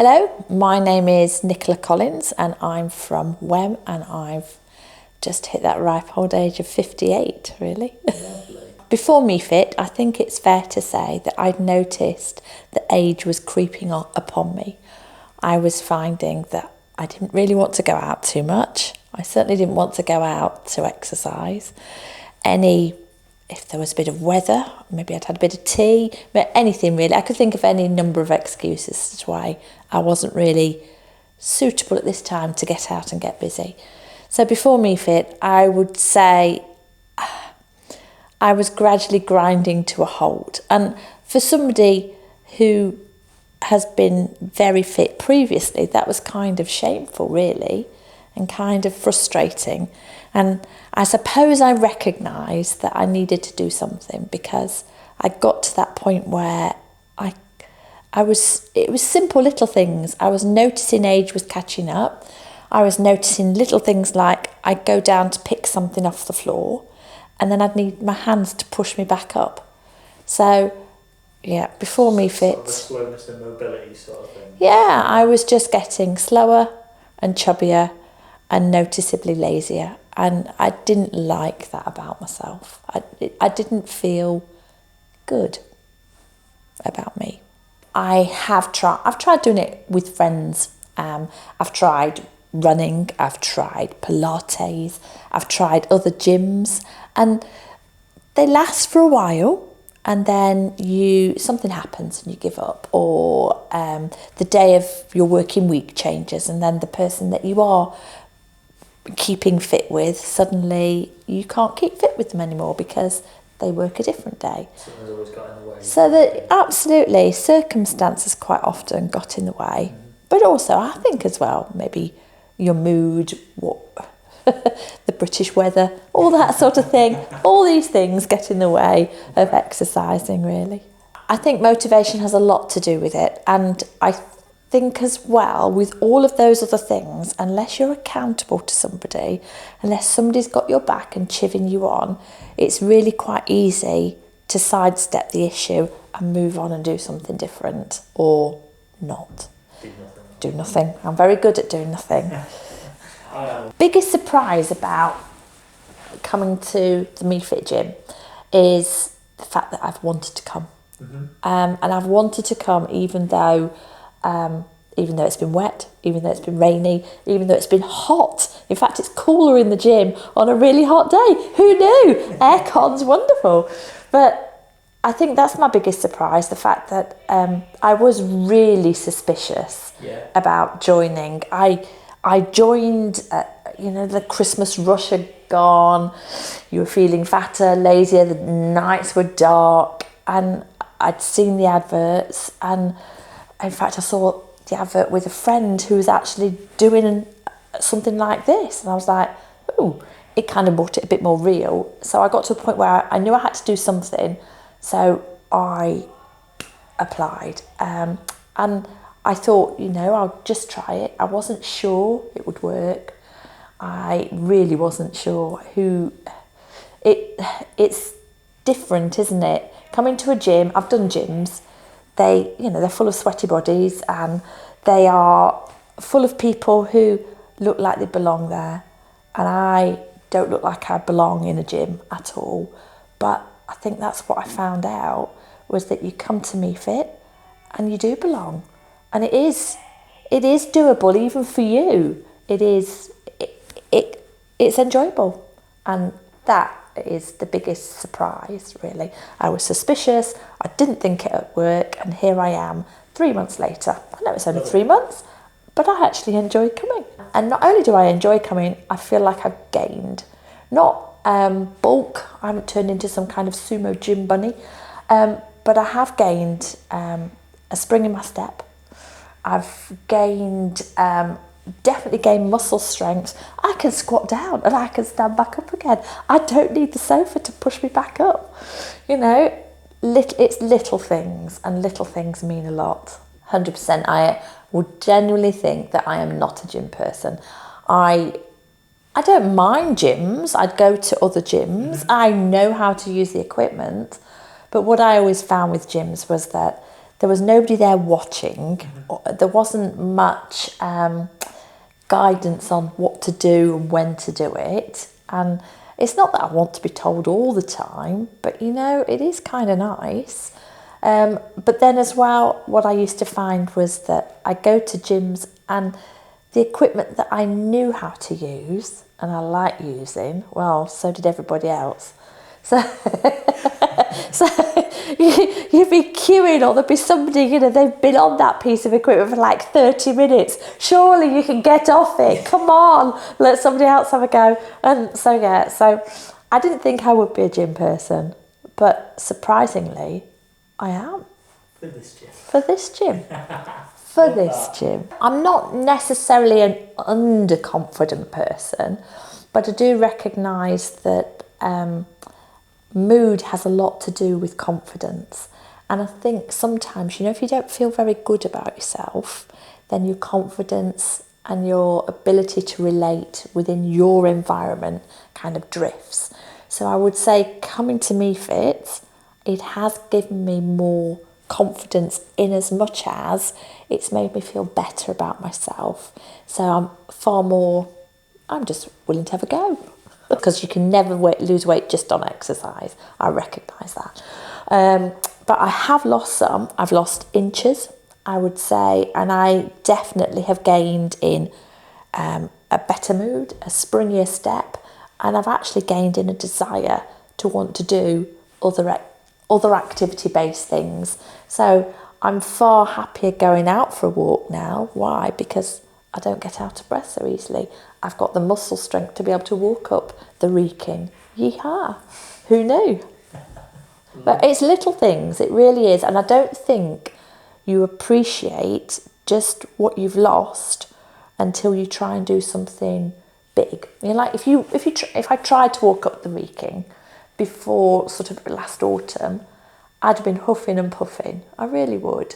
Hello, my name is Nicola Collins and I'm from WEM and I've just hit that ripe old age of 58, really. Lovely. Before MEEFIT, I think it's fair to say that I'd noticed that age was creeping upon me. I was finding that I didn't really want to go out too much. I certainly didn't want to go out to exercise. If there was a bit of weather, maybe I'd had a bit of tea, but anything really. I could think of any number of excuses as to why I wasn't really suitable at this time to get out and get busy. So before MEEFIT, I would say I was gradually grinding to a halt. And for somebody who has been very fit previously, that was kind of shameful, really, and kind of frustrating. And I suppose I recognised that I needed to do something because I got to that point where it was simple little things. I was noticing age was catching up. I was noticing little things like I'd go down to pick something off the floor and then I'd need my hands to push me back up. So, yeah, before MEEFIT... Sort of a slowness and mobility sort of thing. Yeah, I was just getting slower and chubbier and noticeably lazier. And I didn't like that about myself. I didn't feel good about me. I've tried doing it with friends. I've tried running, I've tried Pilates, I've tried other gyms, and they last for a while. And then something happens and you give up, or the day of your working week changes, and then the person that you are keeping fit with, suddenly you can't keep fit with them anymore because they work a different day. Something's always got in the way. So that absolutely, circumstances quite often got in the way. But also I think as well, maybe your mood, the British weather, all that sort of thing. All these things get in the way of exercising, really. I think motivation has a lot to do with it. And I think as well, with all of those other things, unless you're accountable to somebody, unless somebody's got your back and chivvying you on, it's really quite easy to sidestep the issue and move on and do something different, or not. Do nothing. I'm very good at doing nothing. Biggest surprise about coming to the MEEFIT gym is the fact that I've wanted to come. And I've wanted to come even though it's been wet, even though it's been rainy, even though it's been hot. In fact, it's cooler in the gym on a really hot day. Who knew? Aircon's wonderful. But I think that's my biggest surprise, the fact that I was really suspicious about joining. I joined, the Christmas rush had gone, you were feeling fatter, lazier, the nights were dark, and I'd seen the adverts, and in fact I saw the advert with a friend who was actually doing something like this, and I was like, oh, it kind of brought it a bit more real. So I got to a point where I knew I had to do something, so I applied, and I thought, I'll just try it. I wasn't sure it would work. I really wasn't sure it's different, isn't it? Coming to a gym, I've done gyms, they're full of sweaty bodies and they are full of people who look like they belong there. And I don't look like I belong in a gym at all. But I think that's what I found out, was that you come to MEEFIT and you do belong. And it is doable even for you. It's enjoyable. And that is the biggest surprise, really. I was suspicious, I didn't think it would work, and here I am 3 months later. I know it's only 3 months, but I actually enjoy coming. And not only do I enjoy coming, I feel like I've gained. Not bulk, I haven't turned into some kind of sumo gym bunny, but I have gained a spring in my step. I've definitely gained muscle strength. I can squat down and I can stand back up again. I don't need the sofa to push me back up. It's little things, and little things mean a lot. 100%. I would genuinely think that I am not a gym person. I don't mind gyms. I'd go to other gyms. I know how to use the equipment. But what I always found with gyms was that there was nobody there watching. There wasn't much guidance on what to do and when to do it. And it's not that I want to be told all the time, but you know, it is kind of nice. But then as well, what I used to find was that I go to gyms and the equipment that I knew how to use and I like using, well, so did everybody else. So, so you'd be queuing, or there'd be somebody, you know, they've been on that piece of equipment for like 30 minutes. Surely you can get off it. Come on, let somebody else have a go. And so, yeah, so I didn't think I would be a gym person, but surprisingly, I am. For this gym. For this gym. For this gym. I'm not necessarily an underconfident person, but I do recognise that mood has a lot to do with confidence. And I think sometimes, you know, if you don't feel very good about yourself, then your confidence and your ability to relate within your environment kind of drifts. So I would say coming to MEEFIT, it has given me more confidence in as much as it's made me feel better about myself. So I'm just willing to have a go. Because you can never lose weight just on exercise. I recognise that. But I have lost some. I've lost inches, I would say, and I definitely have gained in a better mood, a springier step, and I've actually gained in a desire to want to do other activity-based things. So I'm far happier going out for a walk now. Why? Because I don't get out of breath so easily. I've got the muscle strength to be able to walk up the Wrekin. Yeehaw! Who knew? But it's little things, it really is. And I don't think you appreciate just what you've lost until you try and do something big. You know, like if I tried to walk up the Wrekin before sort of last autumn, I'd have been huffing and puffing. I really would.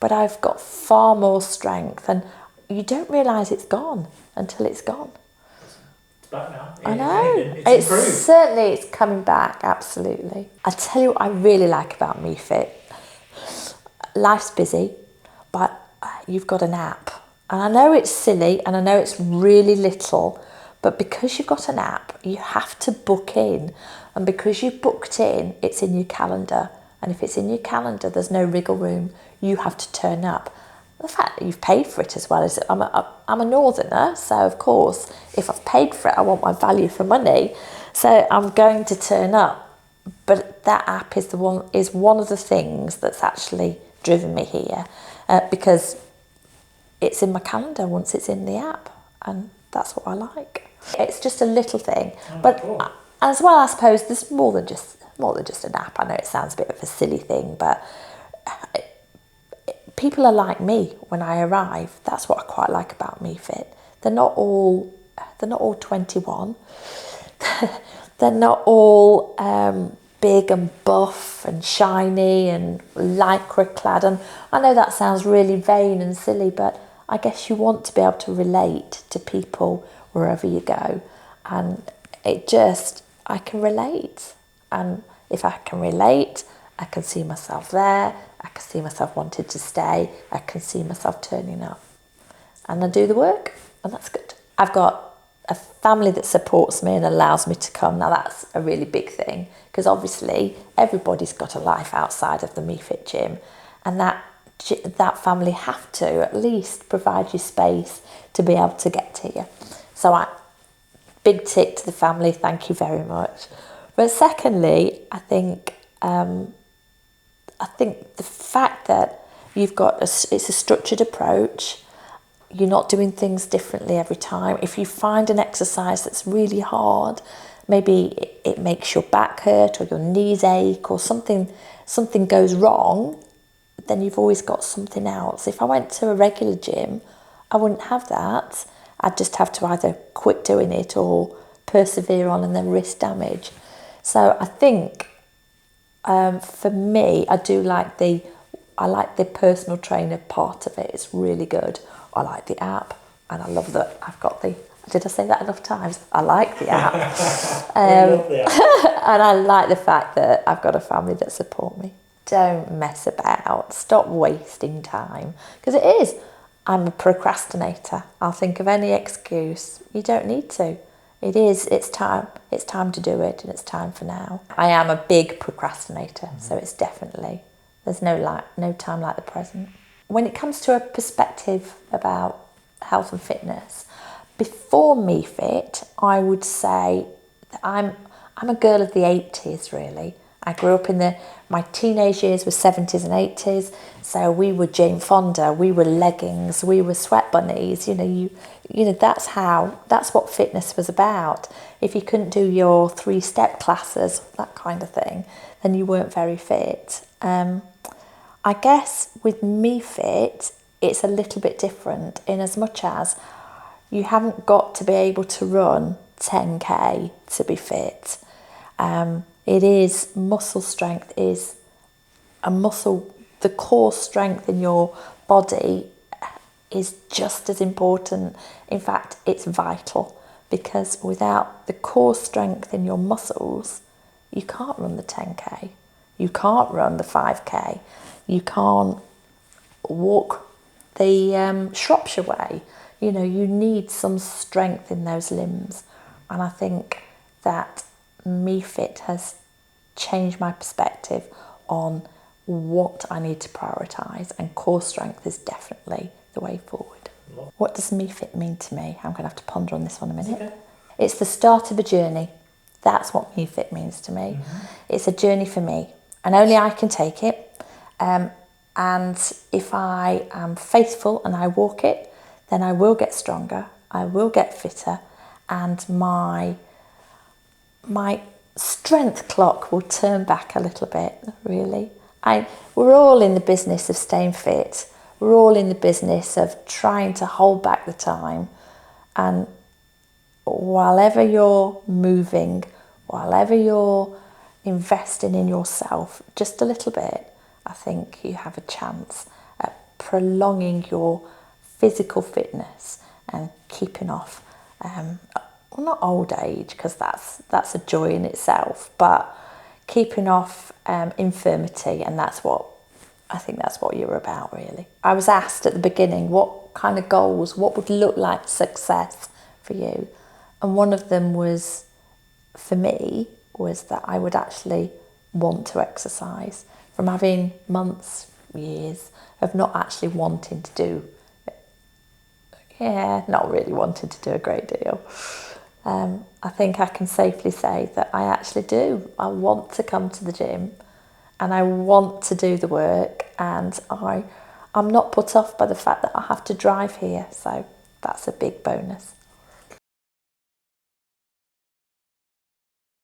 But I've got far more strength, and you don't realise it's gone until it's gone. It's back now. I know. It's improved. Certainly, it's coming back, absolutely. I tell you what I really like about MEEFIT. Life's busy, but you've got an app. And I know it's silly, and I know it's really little, but because you've got an app, you have to book in. And because you've booked in, it's in your calendar. And if it's in your calendar, there's no wriggle room. You have to turn up. The fact that you've paid for it as well is I'm a northerner, so of course if I've paid for it I want my value for money, so I'm going to turn up. But that app is one of the things that's actually driven me here, because it's in my calendar once it's in the app, and that's what I like. It's just a little thing, but cool. As well, I suppose there's more than just an app. I know it sounds a bit of a silly thing, but people are like me when I arrive. That's what I quite like about MEEFIT. They're not all 21. They're not all big and buff and shiny and lycra clad. And I know that sounds really vain and silly, but I guess you want to be able to relate to people wherever you go. And I can relate. And if I can relate, I can see myself there. I can see myself wanting to stay. I can see myself turning up. And I do the work, and that's good. I've got a family that supports me and allows me to come. Now that's a really big thing, because obviously everybody's got a life outside of the MEEFIT gym, and that family have to at least provide you space to be able to get to you. So big tick to the family, thank you very much. But secondly, I think the fact that you've got it's a structured approach. You're not doing things differently every time. If you find an exercise that's really hard, maybe it makes your back hurt or your knees ache or something goes wrong, then you've always got something else. If I went to a regular gym, I wouldn't have that. I'd just have to either quit doing it or persevere on and then risk damage. So I think for me, I like the personal trainer part of it. It's really good. I like the app, and I love that I've got did I say that enough times? I like the app. I love the app. And I like the fact that I've got a family that support me. don't mess about. Stop wasting time. Because it is. I'm a procrastinator. I'll think of any excuse. You don't need to. It is. It's time. It's time to do it, and it's time for now. I am a big procrastinator, so it's definitely, there's no time like the present. When it comes to a perspective about health and fitness, before MEEFIT, I would say that I'm a girl of the 80s, really. I grew up in my teenage years were 70s and 80s, so we were Jane Fonda, we were leggings, we were sweat bunnies. You know, that's what fitness was about. If you couldn't do your 3-step classes, that kind of thing, then you weren't very fit. I guess with MEEFIT, it's a little bit different in as much as you haven't got to be able to run 10k to be fit. It is muscle strength is a muscle, the core strength in your body is just as important. In fact, it's vital, because without the core strength in your muscles, you can't run the 10k, you can't run the 5k, you can't walk the Shropshire way. You know, you need some strength in those limbs. And I think that MEEFIT has changed my perspective on what I need to prioritise, and core strength is definitely the way forward. What does MEEFIT mean to me? I'm going to have to ponder on this one a minute. Okay. It's the start of a journey. That's what MEEFIT means to me. It's a journey for me, and only I can take it. And if I am faithful and I walk it, then I will get stronger, I will get fitter, and my strength clock will turn back a little bit, really. We're all in the business of staying fit. We're all in the business of trying to hold back the time. And whilever you're moving, whilever you're investing in yourself just a little bit, I think you have a chance at prolonging your physical fitness and keeping off, well, not old age, because that's a joy in itself, but keeping off infirmity, and that's what you're about, really. I was asked at the beginning what kind of goals, what would look like success for you, and one of them was, for me, was that I would actually want to exercise, from having months, years of not actually wanting to do, not really wanting to do a great deal. I think I can safely say that I actually do. I want to come to the gym, and I want to do the work, and I'm not put off by the fact that I have to drive here, so that's a big bonus.